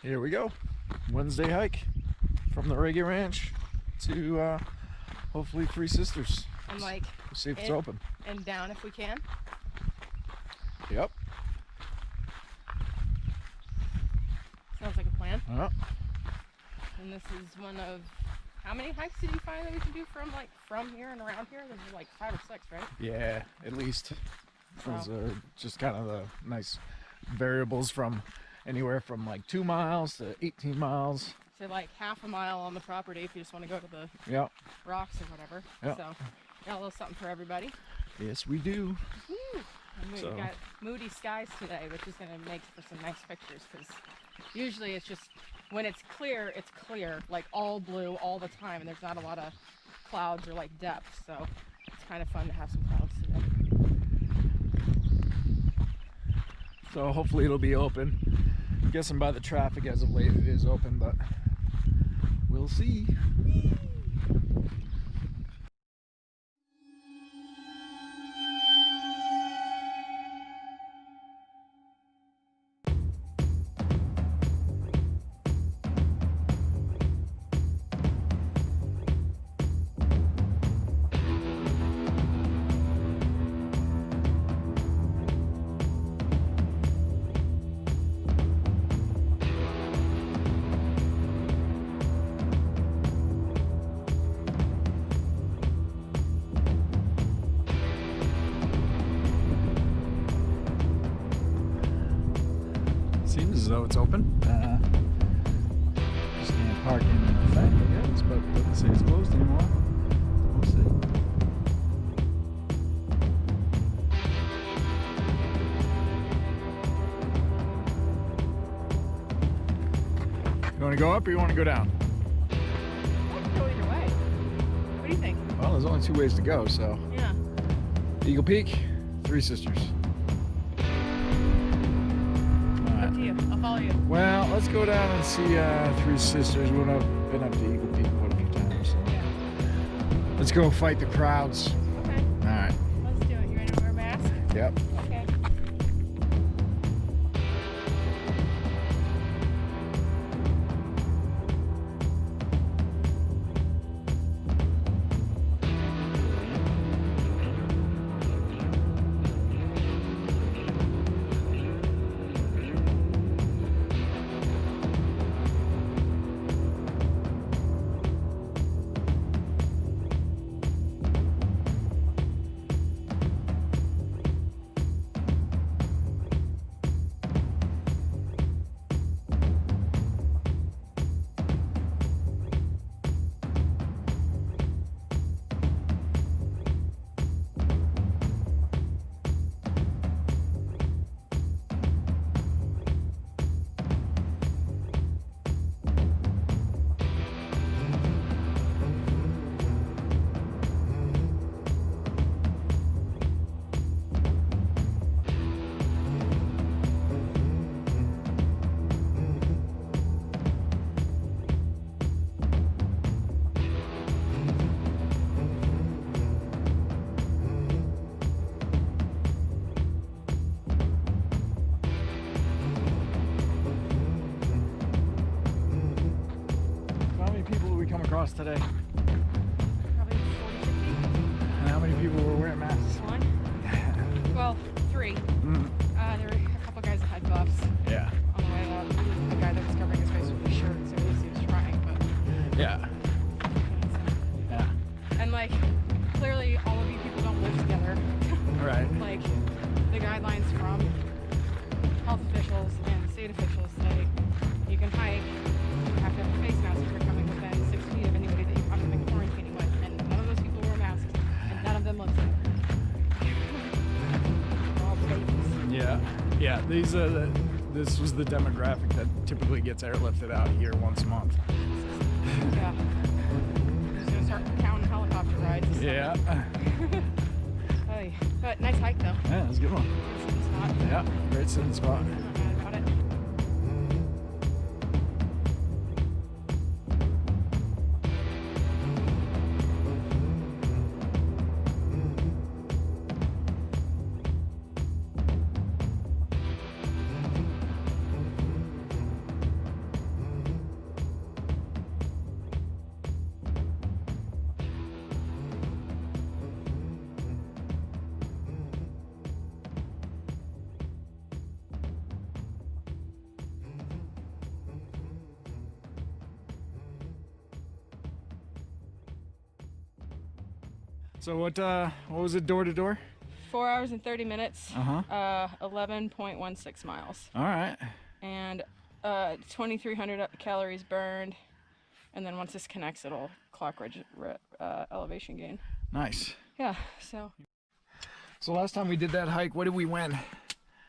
Here we go. Wednesday hike from the Reggae Ranch to hopefully Three Sisters. And like We'll see if it's open. And down if we can. Yep. Sounds like a plan. Yep. And this is one of how many hikes did you find that we can do from here and around here? There's like 5 or 6, right? Yeah, at least. Wow. Those are just kind of the nice variables from anywhere from like 2 miles to 18 miles. So like half a mile on the property if you just want to go to the rocks or whatever. Yep. So got a little something for everybody. Yes, we do. Woo. And we've got moody skies today, which is going to make for some nice pictures, because usually it's just when it's clear, like all blue all the time, and there's not a lot of clouds or like depth. So it's kind of fun to have some clouds today. So hopefully it'll be open. I'm guessing by the traffic as of late it is open, but we'll see. Seems as though it's open. Just can't park in the back, I guess, but it doesn't say it's closed anymore. We'll see. You want to go up or you want to go down? I can go either way. What do you think? Well, there's only 2 ways to go, so. Yeah. Eagle Peak, Three Sisters. Up to you. I'll follow you. Well, let's go down and see Three Sisters. We've been up to Eagle Peak quite a few times. So. Yeah. Let's go fight the crowds. Okay. All right. Let's do it. You ready to wear a mask? Yep. Okay. How many people did we come across today? Probably 40, 50. And how many people were wearing masks? 1. Well, 3. There were a couple guys that had buffs Yeah. on the way up. The guy that was covering his face with his shirt, so he was trying, but Yeah. Yeah. and like clearly all of you people don't live together. Right. Like the guidelines from health officials and state officials say you can hike, you have to have a face mask if you're coming within 6 feet of anybody that you're coming quarantining with, and none of those people wore masks, and none of them live together. They're all babies. Yeah. Yeah. This was the demographic that typically gets airlifted out here once a month. Yeah. I'm just gonna start counting helicopter rides. this Yeah. summer. Hey, but nice hike though. Yeah, it was a good one. Good sitting spot. Yeah. Great sitting spot. Not bad about it. So what was it door to door? 4 hours and 30 minutes. 11.16 miles. All right. And 2,300 calories burned. And then once this connects, it'll clock elevation gain. Nice. Yeah, so. So last time we did that hike, what did we win?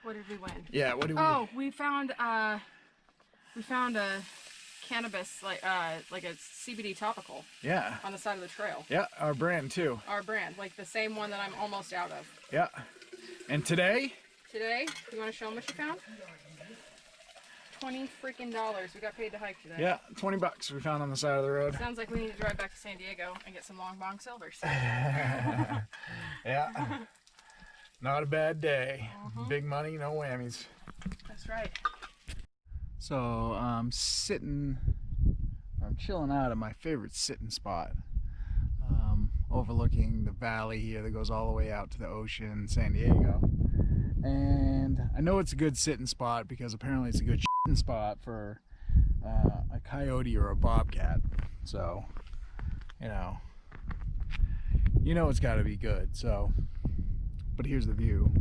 What did we win? Yeah, what did we? Oh, we found a cannabis, like a CBD topical. Yeah. On the side of the trail. Yeah, our brand too. Our brand, like the same one that I'm almost out of. Yeah. And today? Today, you want to show them what you found? $20 freaking. We got paid to hike today. Yeah, $20 we found on the side of the road. Sounds like we need to drive back to San Diego and get some long bong silvers. Yeah. Not a bad day. Big money, no whammies. That's right. So I'm chilling out at my favorite sitting spot, overlooking the valley here that goes all the way out to the ocean, San Diego. And I know it's a good sitting spot because apparently it's a good shitting spot for a coyote or a bobcat. So, you know it's got to be good. So, but here's the view.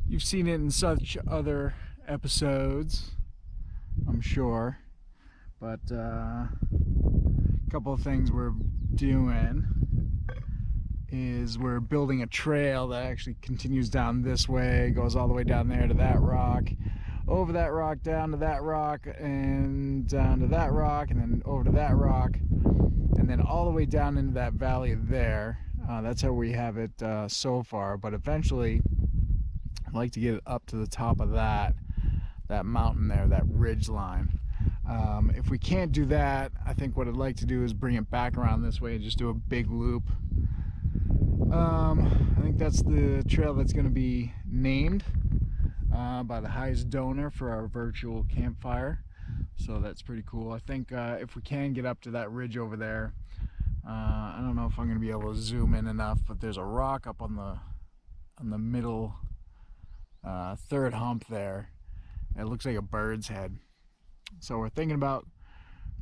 You've seen it in such other episodes, I'm sure, but a couple of things we're doing is we're building a trail that actually continues down this way, goes all the way down there to that rock, over that rock, down to that rock, and down to that rock, and then over to that rock, and then all the way down into that valley there. That's how we have it so far, but eventually I'd like to get it up to the top of that mountain there, that ridge line. If we can't do that, I think what I'd like to do is bring it back around this way and just do a big loop. I think that's the trail that's going to be named by the highest donor for our virtual campfire, so that's pretty cool. I think if we can get up to that ridge over there, I don't know if I'm going to be able to zoom in enough, but there's a rock up on the middle third hump there. It looks like a bird's head. So we're thinking about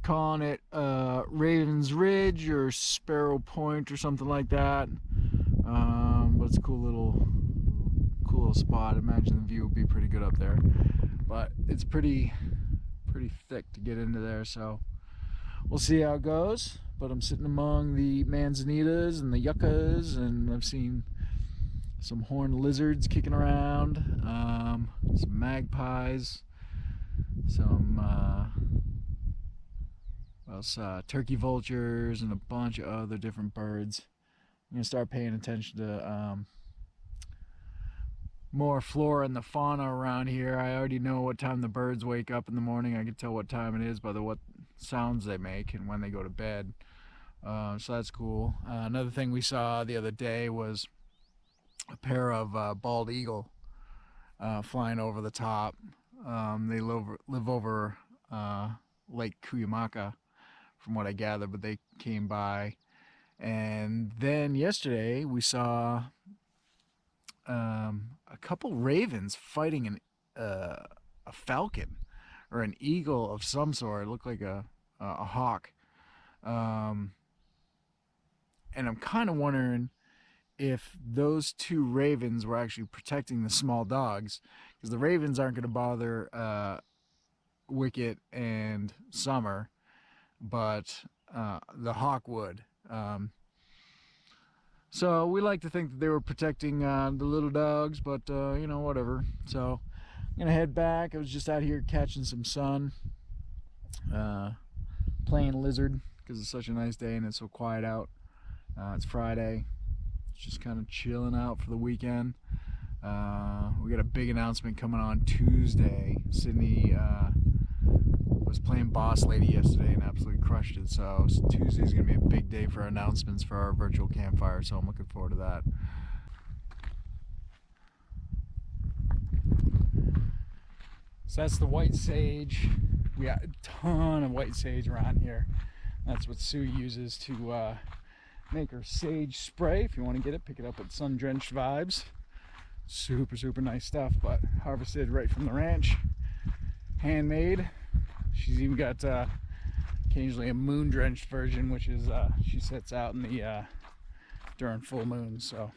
calling it Raven's Ridge or Sparrow Point or something like that. But it's a cool little spot. I imagine the view will be pretty good up there. But it's pretty thick to get into there, so we'll see how it goes. But I'm sitting among the manzanitas and the yuccas, and I've seen some horned lizards kicking around, some magpies, some turkey vultures, and a bunch of other different birds. I'm gonna start paying attention to more flora and the fauna around here. I already know what time the birds wake up in the morning. I can tell what time it is by what sounds they make and when they go to bed. So that's cool. Another thing we saw the other day was a pair of bald eagle flying over the top. They live over Lake Cuyamaca, from what I gather, but they came by. And then yesterday we saw a couple ravens fighting a falcon or an eagle of some sort. It looked like a hawk. And I'm kind of wondering if those two ravens were actually protecting the small dogs, because the ravens aren't going to bother Wicket and Summer, but the hawk would. So we like to think that they were protecting the little dogs, but you know, whatever. So I'm gonna head back. I was just out here catching some sun, playing lizard because it's such a nice day and it's so quiet out. It's Friday. It's just kind of chilling out for the weekend. We got a big announcement coming on Tuesday. Sydney was playing Boss Lady yesterday and absolutely crushed it. So Tuesday's gonna be a big day for announcements for our virtual campfire. So I'm looking forward to that. So that's the white sage. We got a ton of white sage around here. That's what Sue uses to make her sage spray. If you want to get it, pick it up at Sun Drenched Vibes. Super nice stuff, but harvested right from the ranch, handmade. She's even got occasionally a moon drenched version, which is she sets out in the during full moons. So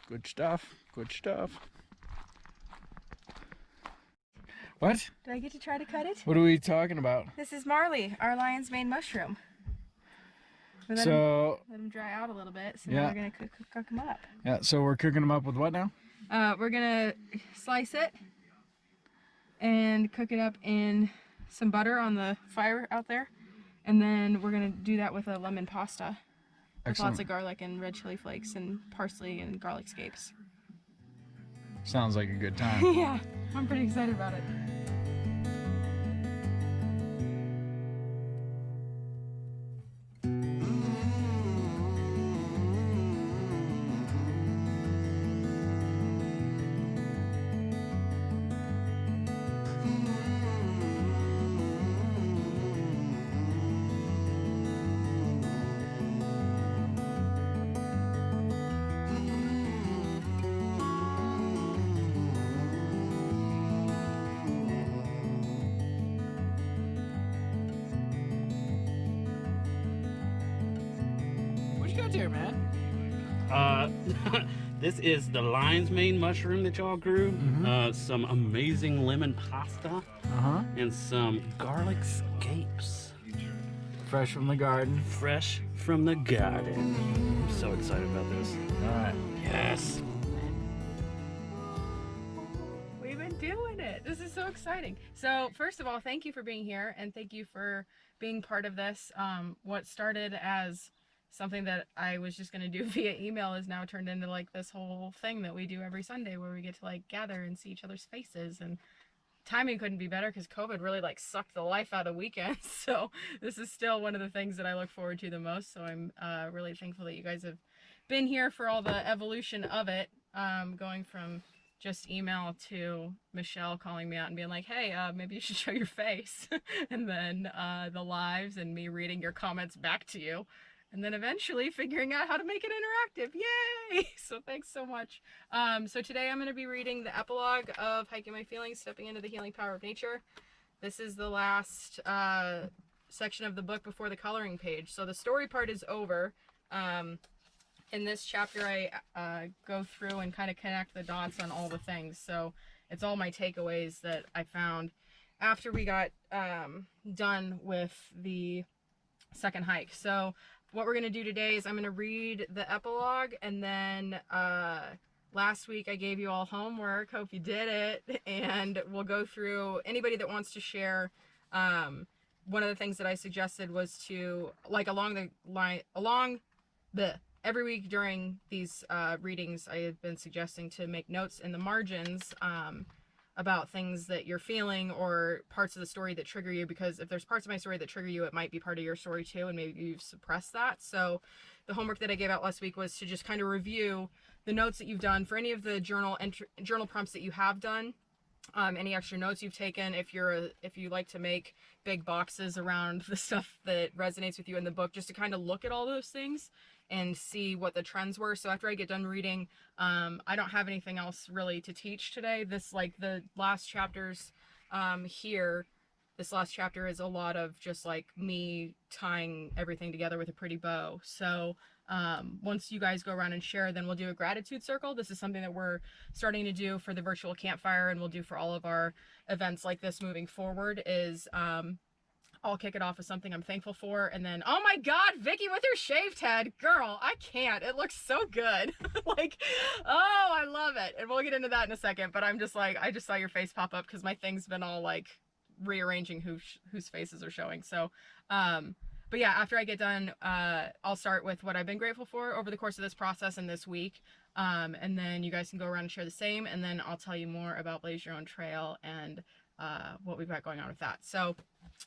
good stuff. Good stuff. What? Do I get to try to cut it? What are we talking about? This is Marley, our lion's mane mushroom. Let them dry out a little bit, so now we're gonna cook them up. Yeah, so we're cooking them up with what now? We're gonna slice it and cook it up in some butter on the fire out there, and then we're gonna do that with a lemon pasta. With lots of garlic and red chili flakes and parsley and garlic scapes. Sounds like a good time. Yeah, I'm pretty excited about it. Here, man. This is the lion's mane mushroom that y'all grew. Some amazing lemon pasta. And some garlic scapes. Fresh from the garden. Fresh from the garden. I'm so excited about this. All right. Yes. We've been doing it. This is so exciting. So first of all, thank you for being here, and thank you for being part of this. What started as something that I was just going to do via email is now turned into like this whole thing that we do every Sunday, where we get to like gather and see each other's faces. And timing couldn't be better because COVID really like sucked the life out of weekends. So this is still one of the things that I look forward to the most. So I'm really thankful that you guys have been here for all the evolution of it, going from just email to Michelle calling me out and being like, hey, maybe you should show your face. And then the lives and me reading your comments back to you. And then eventually figuring out how to make it interactive. Yay! So thanks so much. So today I'm going to be reading the epilogue of Hiking My Feelings, Stepping into the Healing Power of Nature. This is the last section of the book before the coloring page. So the story part is over. In this chapter I go through and kind of connect the dots on all the things. So it's all my takeaways that I found after we got done with the second hike. So what we're going to do today is I'm going to read the epilogue, and then last week I gave you all homework. Hope you did it. And we'll go through anybody that wants to share. One of the things that I suggested was to, like, every week during these readings, I have been suggesting to make notes in the margins about things that you're feeling or parts of the story that trigger you, because if there's parts of my story that trigger you, it might be part of your story too, and maybe you've suppressed that. So the homework that I gave out last week was to just kind of review the notes that you've done for any of the journal prompts that you have done, any extra notes you've taken. If you like to make big boxes around the stuff that resonates with you in the book, just to kind of look at all those things and see what the trends were. So after I get done reading, I don't have anything else really to teach today. This, like the last chapters here, this last chapter is a lot of just like me tying everything together with a pretty bow. So once you guys go around and share, then we'll do a gratitude circle. This is something that we're starting to do for the virtual campfire, and we'll do for all of our events like this moving forward. Is I'll kick it off with something I'm thankful for, and then, oh my God, Vicky with her shaved head. Girl, I can't. It looks so good. Like, oh, I love it. And we'll get into that in a second, but I'm just like, I just saw your face pop up because my thing's been all like rearranging whose faces are showing. So, but yeah, after I get done, I'll start with what I've been grateful for over the course of this process and this week. And then you guys can go around and share the same, and then I'll tell you more about Blaze Your Own Trail and what we've got going on with that. So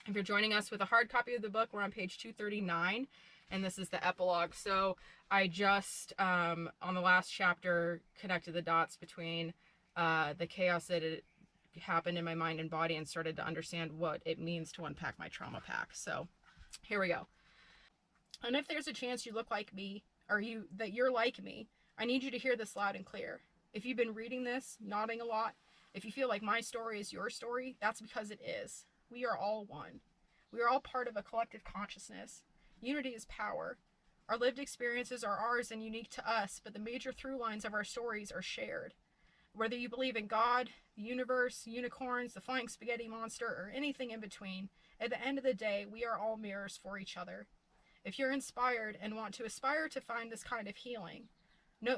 if you're joining us with a hard copy of the book, we're on page 239, and this is the epilogue. So I just, on the last chapter, connected the dots between the chaos that happened in my mind and body, and started to understand what it means to unpack my trauma pack. So here we go. And if there's a chance you look like me, or that you're like me, I need you to hear this loud and clear. If you've been reading this, nodding a lot, if you feel like my story is your story, that's because it is. We are all one. We are all part of a collective consciousness. Unity is power. Our lived experiences are ours and unique to us, but the major through lines of our stories are shared. Whether you believe in God, the universe, unicorns, the flying spaghetti monster, or anything in between, at the end of the day, we are all mirrors for each other. If you're inspired and want to aspire to find this kind of healing,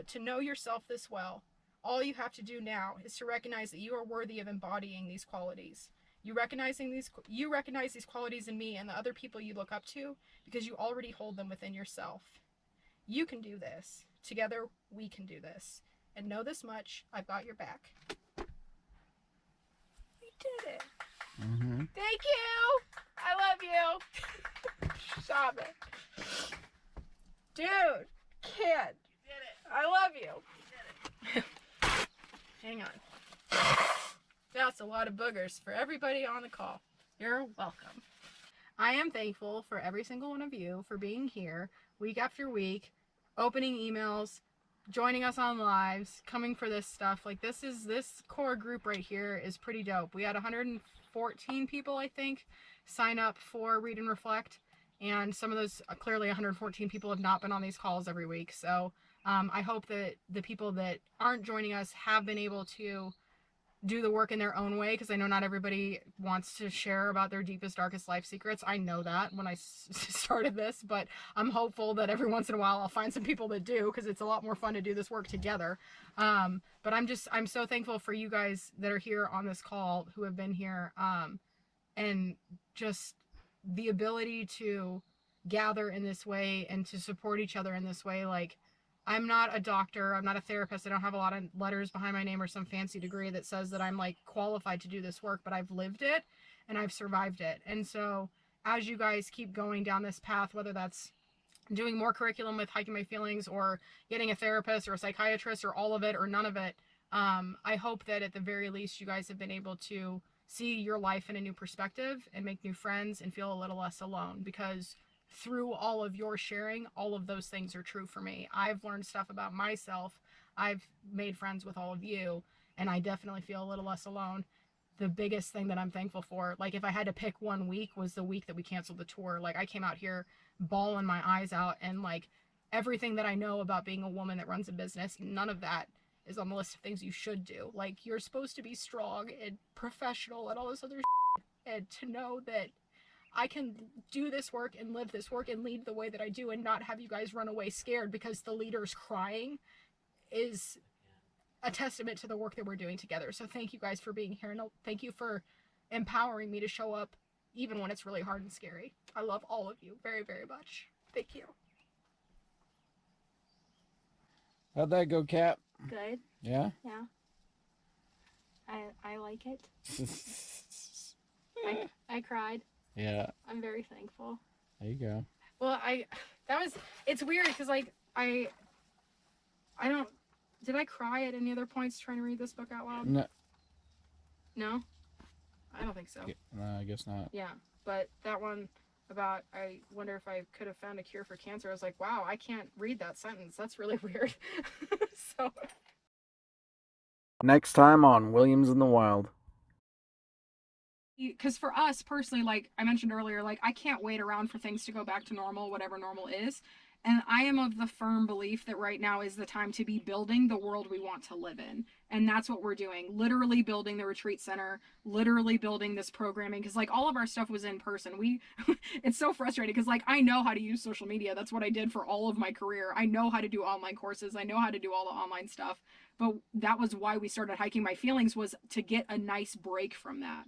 to know yourself this well, all you have to do now is to recognize that you are worthy of embodying these qualities. You recognize these qualities in me and the other people you look up to because you already hold them within yourself. You can do this. Together, we can do this. And know this much, I've got your back. We did it. Mm-hmm. Thank you. I love you. Stop it. Dude, kid. You did it. I love you. You did it. Hang on. That's a lot of boogers for everybody on the call. You're welcome. I am thankful for every single one of you for being here week after week, opening emails, joining us on lives, coming for this stuff. Like this core group right here is pretty dope. We had 114 people, I think, sign up for Read and Reflect, and some of those, clearly 114 people have not been on these calls every week. So I hope that the people that aren't joining us have been able to do the work in their own way, because I know not everybody wants to share about their deepest, darkest life secrets. I know that when I started this, but I'm hopeful that every once in a while I'll find some people that do, because it's a lot more fun to do this work together. But I'm so thankful for you guys that are here on this call, who have been here, and just the ability to gather in this way and to support each other in this way. Like, I'm not a doctor, I'm not a therapist, I don't have a lot of letters behind my name or some fancy degree that says that I'm like qualified to do this work, but I've lived it and I've survived it. And so as you guys keep going down this path, whether that's doing more curriculum with Hiking My Feelings or getting a therapist or a psychiatrist or all of it or none of it, I hope that at the very least you guys have been able to see your life in a new perspective and make new friends and feel a little less alone, because through all of your sharing, all of those things are true for me. I've learned stuff about myself. I've made friends with all of you, and I definitely feel a little less alone. The biggest thing that I'm thankful for, like if I had to pick one week, was the week that we canceled the tour. Like I came out here bawling my eyes out, and like everything that I know about being a woman that runs a business, none of that is on the list of things you should do. Like, you're supposed to be strong and professional and all this other shit, and to know that I can do this work and live this work and lead the way that I do and not have you guys run away scared because the leader's crying is a testament to the work that we're doing together. So thank you guys for being here, and thank you for empowering me to show up even when it's really hard and scary. I love all of you very, very much. Thank you. How'd that go, Cap? Good. Yeah? Yeah. I like it. I cried. Yeah. I'm very thankful. There you go. Well, it's weird because like I don't, did I cry at any other points trying to read this book out loud? No. No? I don't think so. No, I guess not. Yeah, but that one about, I wonder if I could have found a cure for cancer, I was like, wow, I can't read that sentence. That's really weird. So. Next time on Williams in the Wild. Because for us personally, like I mentioned earlier, like I can't wait around for things to go back to normal, whatever normal is. And I am of the firm belief that right now is the time to be building the world we want to live in. And that's what we're doing. Literally building the retreat center, literally building this programming. Because like all of our stuff was in person. It's so frustrating because like I know how to use social media. That's what I did for all of my career. I know how to do online courses. I know how to do all the online stuff. But that was why we started Hiking My Feelings, was to get a nice break from that.